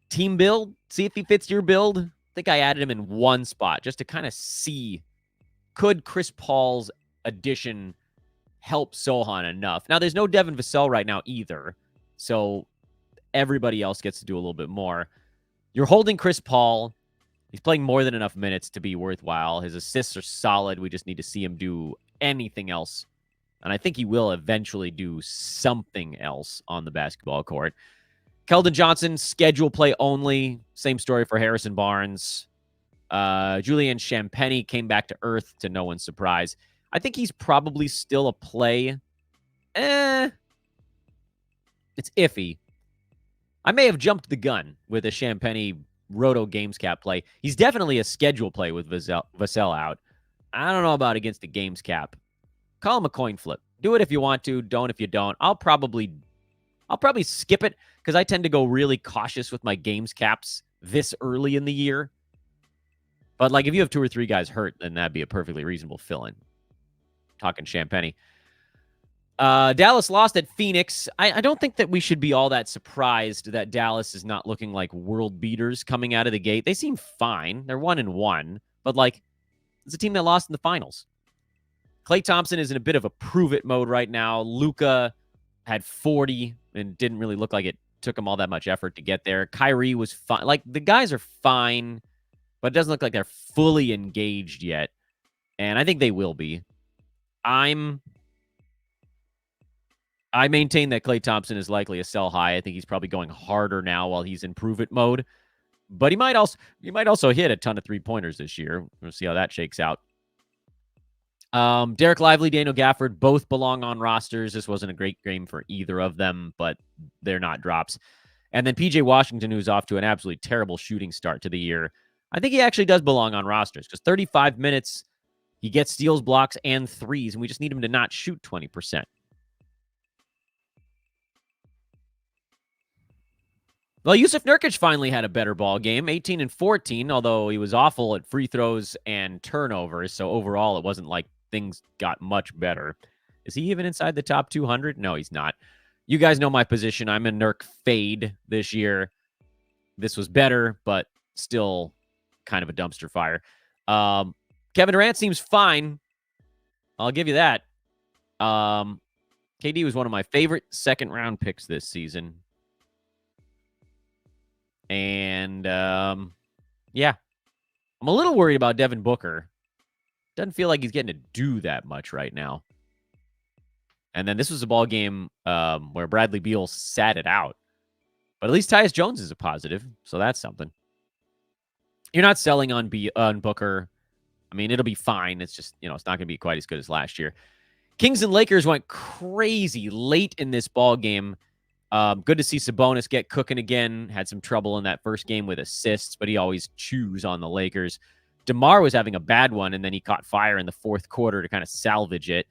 team build, see if he fits your build. I think I added him in one spot just to kind of see, could Chris Paul's addition help Sochan enough. Now, there's no Devin Vassell right now either, so everybody else gets to do a little bit more. You're holding Chris Paul. He's playing more than enough minutes to be worthwhile. His assists are solid. We just need to see him do anything else. And I think he will eventually do something else on the basketball court. Keldon Johnson, schedule play only. Same story for Harrison Barnes. Julian Champagnie came back to earth to no one's surprise. I think he's probably still a play. It's iffy. I may have jumped the gun with a Champagnie Roto Games Cap play. He's definitely a schedule play with Vassell out. I don't know about against the Games Cap. Call him a coin flip. Do it if you want to. Don't if you don't. I'll probably skip it because I tend to go really cautious with my Games Caps this early in the year. But like if you have 2 or 3 guys hurt, then that'd be a perfectly reasonable fill-in. Talking Champagnie. Dallas lost at Phoenix. I don't think that we should be all that surprised that Dallas is not looking like world beaters coming out of the gate. They seem fine. They're 1-1, but like it's a team that lost in the finals. Klay Thompson is in a bit of a prove-it mode right now. Luka had 40 and didn't really look like it took him all that much effort to get there. Kyrie was fine. Like the guys are fine, but it doesn't look like they're fully engaged yet. And I think they will be. I maintain that Klay Thompson is likely a sell high. I think he's probably going harder now while he's in prove-it mode. But he might also hit a ton of 3-pointers this year. We'll see how that shakes out. Derek Lively, Daniel Gafford, both belong on rosters. This wasn't a great game for either of them, but they're not drops. And then PJ Washington, who's off to an absolutely terrible shooting start to the year. I think he actually does belong on rosters because 35 minutes, he gets steals, blocks, and threes, and we just need him to not shoot 20%. Well, Yusuf Nurkic finally had a better ball game, 18 and 14, although he was awful at free throws and turnovers. So overall, it wasn't like things got much better. Is he even inside the top 200? No, he's not. You guys know my position. I'm a Nurk fade this year. This was better, but still kind of a dumpster fire. Kevin Durant seems fine. I'll give you that. KD was one of my favorite second-round picks this season. And, yeah. I'm a little worried about Devin Booker. Doesn't feel like he's getting to do that much right now. And then this was a ball game where Bradley Beal sat it out. But at least Tyus Jones is a positive, so that's something. You're not selling on Booker. I mean, it'll be fine. It's just, it's not going to be quite as good as last year. Kings and Lakers went crazy late in this ball game. Good to see Sabonis get cooking again. Had some trouble in that first game with assists, but he always chews on the Lakers. DeMar was having a bad one, and then he caught fire in the fourth quarter to kind of salvage it.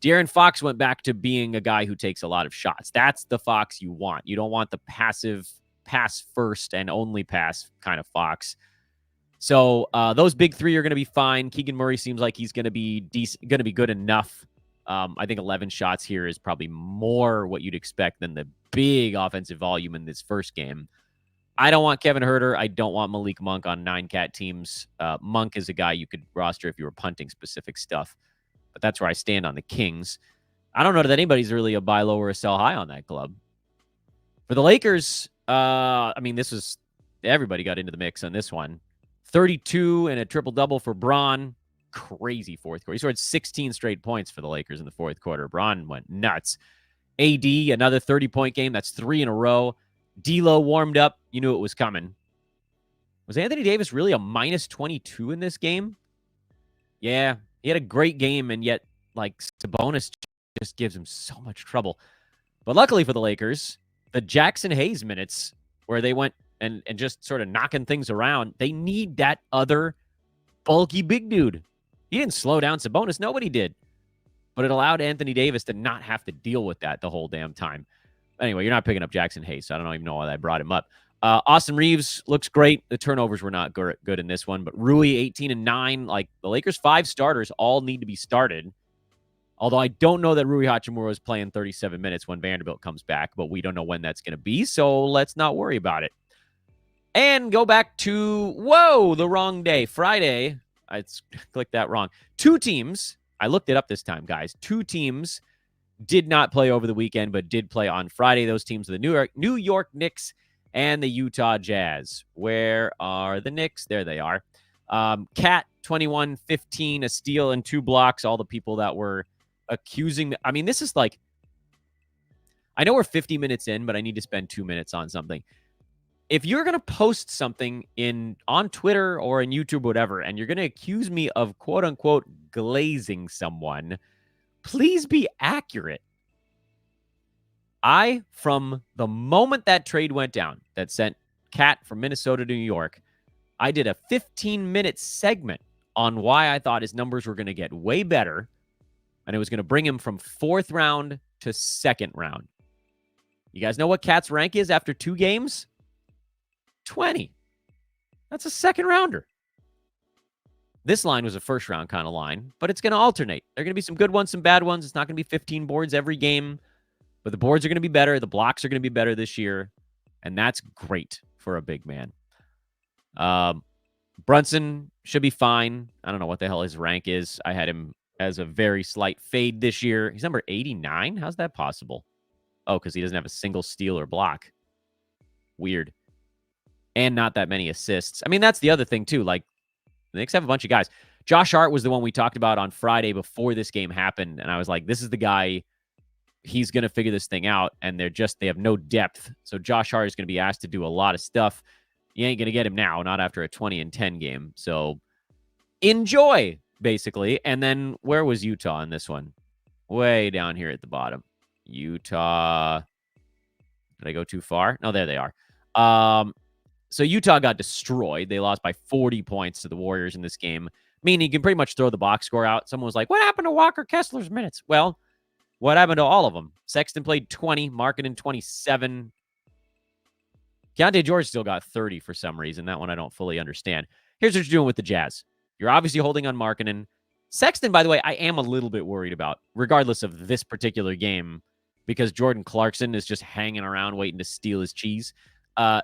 De'Aaron Fox went back to being a guy who takes a lot of shots. That's the Fox you want. You don't want the passive pass first and only pass kind of Fox. So those big three are going to be fine. Keegan Murray seems like he's going to be going to be good enough. I think 11 shots here is probably more what you'd expect than the big offensive volume in this first game. I don't want Kevin Huerter. I don't want Malik Monk on 9-cat teams. Monk is a guy you could roster if you were punting specific stuff. But that's where I stand on the Kings. I don't know that anybody's really a buy low or a sell high on that club. For the Lakers, everybody got into the mix on this one. 32 and a triple-double for Bron. Crazy fourth quarter. He scored 16 straight points for the Lakers in the fourth quarter. Bron went nuts. AD, another 30-point game. That's 3 in a row. D'Lo warmed up. You knew it was coming. Was Anthony Davis really a minus 22 in this game? Yeah, he had a great game, and yet, Sabonis just gives him so much trouble. But luckily for the Lakers, the Jackson Hayes minutes, where they went and just sort of knocking things around, they need that other bulky big dude. He didn't slow down Sabonis. Nobody did. But it allowed Anthony Davis to not have to deal with that the whole damn time. Anyway, you're not picking up Jackson Hayes, so I don't even know why I brought him up. Austin Reeves looks great. The turnovers were not good in this one, but Rui 18 and 9. The Lakers' 5 starters all need to be started. Although I don't know that Rui Hachimura is playing 37 minutes when Vanderbilt comes back, but we don't know when that's going to be, so let's not worry about it. And go back to, the wrong day. Friday. I clicked that wrong. 2 teams I looked it up this time, guys. 2 teams did not play over the weekend, but did play on Friday. Those teams are the New York Knicks and the Utah Jazz. Where are the Knicks? There they are. Cat 21-15, a steal and 2 blocks. All the people that were accusing. I mean, this is like, I know we're 50 minutes in, but I need to spend 2 minutes on something. If you're going to post something on Twitter or in YouTube, whatever, and you're going to accuse me of quote unquote glazing someone, please be accurate. From the moment that trade went down that sent Cat from Minnesota to New York, I did a 15-minute segment on why I thought his numbers were going to get way better, and it was going to bring him from 4th round to 2nd round. You guys know what Cat's rank is after 2 games? 20. That's a 2nd rounder. This line was a 1st round kind of line, but it's going to alternate. There are going to be some good ones, some bad ones. It's not going to be 15 boards every game, but the boards are going to be better. The blocks are going to be better this year, and that's great for a big man. Brunson should be fine. I don't know what the hell his rank is. I had him as a very slight fade this year. He's number 89. How's that possible? Oh, because he doesn't have a single steal or block. Weird. And not that many assists. I mean, that's the other thing, too. Like, the Knicks have a bunch of guys. Josh Hart was the one we talked about on Friday before this game happened. And I was like, this is the guy. He's going to figure this thing out. And they have no depth. So Josh Hart is going to be asked to do a lot of stuff. You ain't going to get him now, not after a 20-10 game. So enjoy, basically. And then where was Utah in this one? Way down here at the bottom. Utah. Did I go too far? No, there they are. So Utah got destroyed. They lost by 40 points to the Warriors in this game. Meaning you can pretty much throw the box score out. Someone was like, what happened to Walker Kessler's minutes? Well, what happened to all of them? Sexton played 20, Markkanen 27. Keontae George still got 30 for some reason. That one I don't fully understand. Here's what you're doing with the Jazz. You're obviously holding on Markkanen. Sexton, by the way, I am a little bit worried about, regardless of this particular game, because Jordan Clarkson is just hanging around waiting to steal his cheese.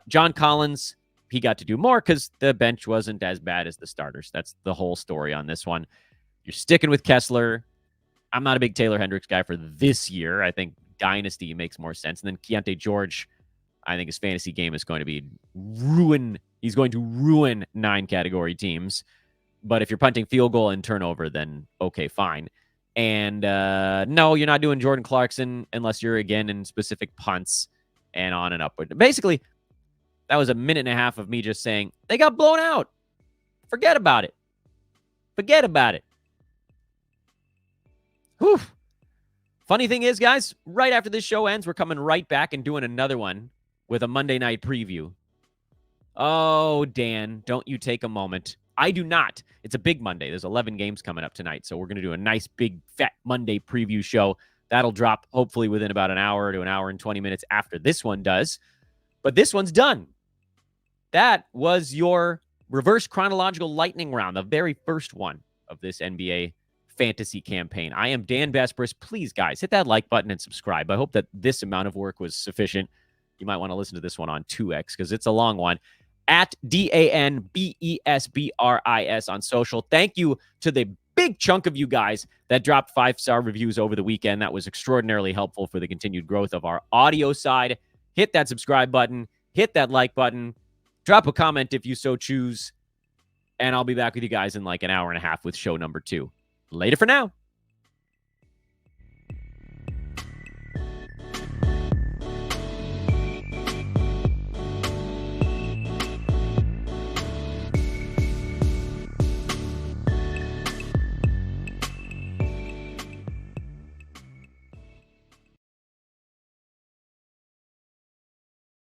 John Collins, he got to do more because the bench wasn't as bad as the starters. That's the whole story on this one. You're sticking with Kessler. I'm not a big Taylor Hendricks guy for this year. I think Dynasty makes more sense. And then Keontae George, I think his fantasy game is going to be ruin. He's going to ruin 9 category teams. But if you're punting field goal and turnover, then okay, fine. And no, you're not doing Jordan Clarkson unless you're, again, in specific punts and on and upward. Basically, that was a minute and a half of me just saying, they got blown out. Forget about it. Forget about it. Whew. Funny thing is, guys, right after this show ends, we're coming right back and doing another one with a Monday night preview. Oh, Dan, don't you take a moment. I do not. It's a big Monday. There's 11 games coming up tonight, so we're going to do a nice, big, fat Monday preview show. That'll drop hopefully within about an hour to an hour and 20 minutes after this one does. But this one's done. That was your reverse chronological lightning round, the very first one of this NBA fantasy campaign. I am Dan Besbris. Please, guys, hit that like button and subscribe. I hope that this amount of work was sufficient. You might want to listen to this one on 2X because it's a long one. At DANBESBRIS on social. Thank you to the big chunk of you guys that dropped 5-star reviews over the weekend. That was extraordinarily helpful for the continued growth of our audio side. Hit that subscribe button. Hit that like button. Drop a comment if you so choose. And I'll be back with you guys in like an hour and a half with show number 2. Later for now.